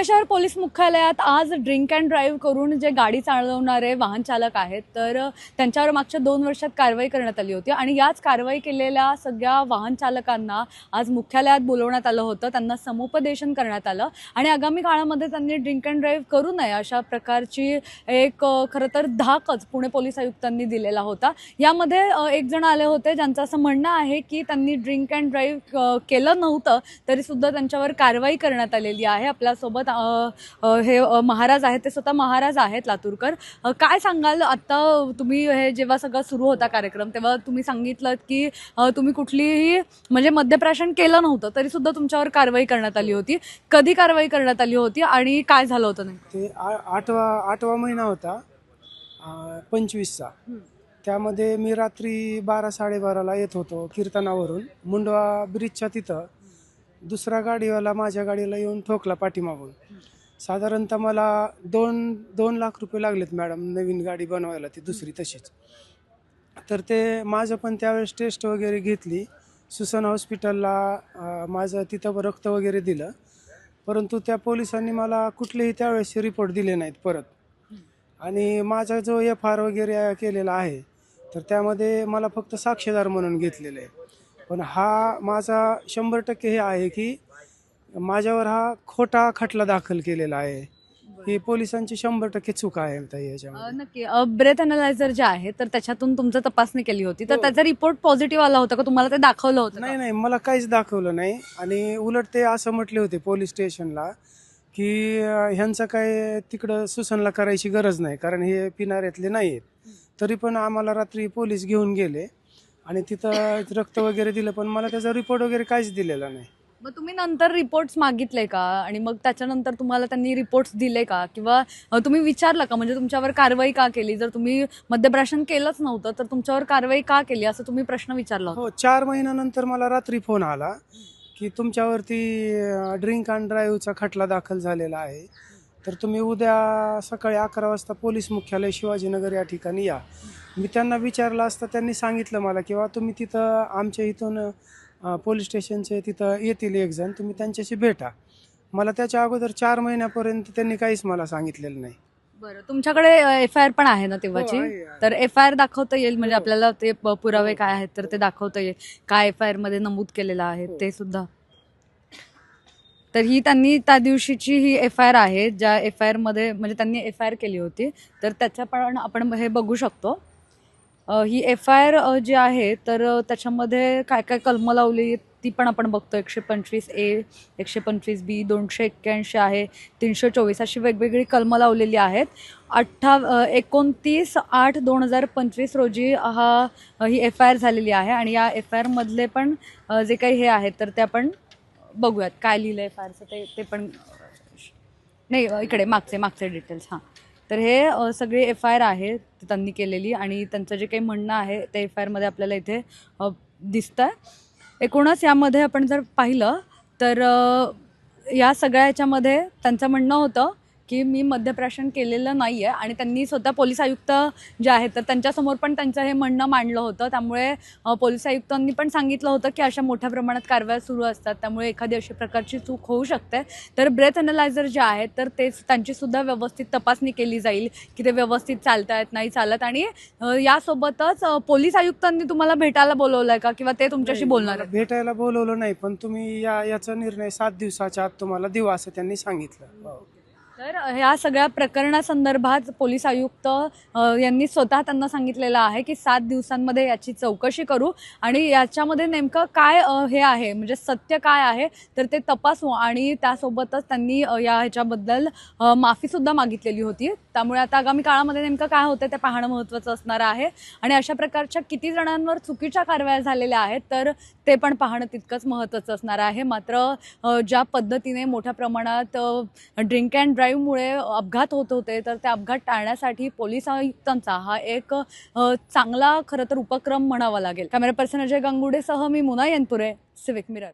पुणे शहर पोलीस मुख्यालयात आज ड्रिंक अँड ड्राईव्ह करून जे गाडी चालवणारे वाहन चालक आहेत तर त्यांच्यावर मागच्या 2 वर्षात कारवाई करण्यात आली होती आणि याच कारवाई केलेल्या सगळ्या वाहन चालकांना आज मुख्यालयात बोलवण्यात आलं होतं. त्यांना समुपदेशन करण्यात आलं आणि आगामी काळामध्ये त्यांनी ड्रिंक अँड ड्राईव्ह करू नये अशा प्रकारची एक खरं तर धाकच पुणे पोलीस आयुक्तांनी दिलेला होता. यामध्ये एक जण आले होते ज्यांचं असं म्हणणं आहे की त्यांनी ड्रिंक अँड ड्राईव्ह केलं नव्हतं तरीसुद्धा त्यांच्यावर कारवाई करण्यात आलेली आहे. आपल्यासोबत हे महाराज आहेत, ते स्वतः महाराज आहेत लातूरकर. काय सांगाल, आता तुम्ही हे जेव्हा सगळं सुरू होता कार्यक्रम तेव्हा तुम्ही सांगितलं की तुम्ही कुठलीही म्हणजे मद्यप्राशन केलं नव्हतं तरीसुद्धा तुमच्यावर कारवाई करण्यात आली होती. कधी कारवाई करण्यात आली होती आणि काय झालं होतं? नाही ते आठवा महिना होता 25चा. त्यामध्ये मी रात्री 12-12:30ला येत होतो कीर्तनावरून. मुंडवा ब्रिजच्या तिथं दुसरा गाडीवाला माझ्या गाडीला येऊन ठोकला पाठीमागून. साधारणतः मला 2 लाख रुपये लागलेत मॅडम नवीन गाडी बनवायला, ती दुसरी तशीच. तर ते माझं पण त्यावेळेस टेस्ट वगैरे घेतली. सुसन हॉस्पिटलला माझं तिथं रक्त वगैरे दिलं, परंतु त्या पोलिसांनी मला कुठलेही त्यावेळेस रिपोर्ट दिले नाहीत परत. आणि माझा जो FR वगैरे केलेला आहे तर त्यामध्ये मला फक्त साक्षीदार म्हणून घेतलेलं आहे. पण हा माझा 100% हे आहे की माझ्यावर हा खोटा खटला दाखल केलेला आहे. ही पोलिसांची 100% चूक आहे याच्यामध्ये. नक्की. ब्रेथ अनालायझर जे आहे तर त्याच्यातून तुमचं तपासणी केली होती तर त्याचा रिपोर्ट पॉझिटिव्ह आला होता का? तुम्हाला ते दाखवलं होतं? नाही, मला काहीच दाखवलं नाही. आणि उलट ते असं म्हटले होते पोलीस स्टेशनला की ह्यांचं काय तिकडं सुसनला करायची गरज नाही कारण हे पिणाऱ्यातले नाही आहेत. तरी पण आम्हाला रात्री पोलीस घेऊन गेले आणि तिथं रक्त वगैरे दिलं, पण मला त्याचा रिपोर्ट वगैरे काहीच दिलेला नाही. मग तुम्ही नंतर रिपोर्ट्स मागितले का आणि मग त्याच्यानंतर तुम्हाला त्यांनी रिपोर्ट्स दिले का किंवा तुम्ही विचारलं का म्हणजे तुमच्यावर कारवाई का केली? जर तुम्ही मद्यप्राशन केलंच नव्हतं तर तुमच्यावर कारवाई का केली असं तुम्ही प्रश्न विचारला होता? हो, 4 महिन्यानंतर मला रात्री फोन आला की तुमच्यावरती ड्रिंक अँड ड्राईव्हचा खटला दाखल झालेला आहे, तर तुम्ही उद्या सकाळी 11 वाजता पोलीस मुख्यालय शिवाजीनगर या ठिकाणी या. मी त्यांना विचारलं असता त्यांनी सांगितलं मला किंवा तुम्ही तिथं आमच्या इथून पोलीस स्टेशनचे तिथं येतील एक जण, तुम्ही त्यांच्याशी भेटा. मला त्याच्या अगोदर 4 महिन्यापर्यंत त्यांनी काहीच मला सांगितलेलं नाही. बरं, तुमच्याकडे FIR पण आहे ना तेव्हाची? तर FIR दाखवता येईल म्हणजे आपल्याला ते पुरावे काय आहेत तर ते दाखवता येईल, काय FIR मध्ये नमूद केलेलं आहे ते सुद्धा. तर ही त्यांनी त्या दिवशीची ही FIR आहे ज्या FIR मध्ये म्हणजे त्यांनी FIR केली होती तर त्याच्या पण आपण हे बघू शकतो. ही FIR जी आहे तर त्याच्यामध्ये काय काय कलमं लावली ती पण आपण बघतो. 125A, 125B, 281 आहे, 324 अशी वेगवेगळी कलमं लावलेली आहेत. 29/8/2025 रोजी ही FIR झालेली आहे आणि या FIR मधले पण जे काही हे आहेत तर ते आपण बघूयात काय लिहिलं FIRचं ते पण. नाही, इकडे मागचे डिटेल्स. हां, तर हे सगळे FIR आहे त्यांनी केलेली आणि त्यांचं जे काही म्हणणं आहे ते FIR मध्ये आपल्याला इथे दिसतं आहे. एकूणच यामध्ये आपण जर पाहिलं तर या सगळ्या ह्याच्यामध्ये त्यांचं म्हणणं होतं की मी मद्यप्राशन केलेलं नाही आहे आणि त्यांनी स्वतः पोलीस आयुक्त जे आहेत तर त्यांच्यासमोर पण त्यांचं हे म्हणणं मांडलं होतं. त्यामुळे पोलीस आयुक्तांनी पण सांगितलं होतं की अशा मोठ्या प्रमाणात कारवाया सुरू असतात त्यामुळे एखादी अशा प्रकारची चूक होऊ शकते. तर ब्रेथ अनालायझर जे आहेत तर तेच त्यांचीसुद्धा व्यवस्थित तपासणी केली जाईल की ते व्यवस्थित चालतायत नाही चालत. आणि यासोबतच पोलीस आयुक्तांनी तुम्हाला भेटायला बोलवलं आहे का किंवा ते तुमच्याशी बोलणार आहेत? भेटायला बोलवलं नाही, पण तुम्ही याचा निर्णय 7 दिवसाच्या आत तुम्हाला देऊ असं त्यांनी सांगितलं. तर ह्या सगळ्या प्रकरणासंदर्भात पोलीस आयुक्त यांनी स्वतः त्यांना सांगितलेलं आहे की 7 दिवसांमध्ये याची चौकशी करू आणि याच्यामध्ये नेमकं काय हे आहे म्हणजे सत्य काय आहे तर ते तपासू. आणि त्यासोबतच त्यांनी या ह्याच्याबद्दल माफीसुद्धा मागितलेली होती. त्यामुळे आता आगामी काळामध्ये नेमकं काय होतं ते पाहणं महत्त्वाचं असणार आहे आणि अशा प्रकारच्या किती जणांवर चुकीच्या कारवाया झालेल्या आहेत तर ते पण पाहणं तितकंच महत्त्वाचं असणार आहे. मात्र ज्या पद्धतीने मोठ्या प्रमाणात ड्रिंक अँड ड्राईव्हमुळे अपघात होत होते तर ते अपघात टाळण्यासाठी पोलीस आयुक्तांचा हा एक चांगला खरं तर उपक्रम म्हणावा लागेल. कॅमेरा पर्सन अजय गांगुडेसह मी मुना येनपुरे, सिविक मिरर.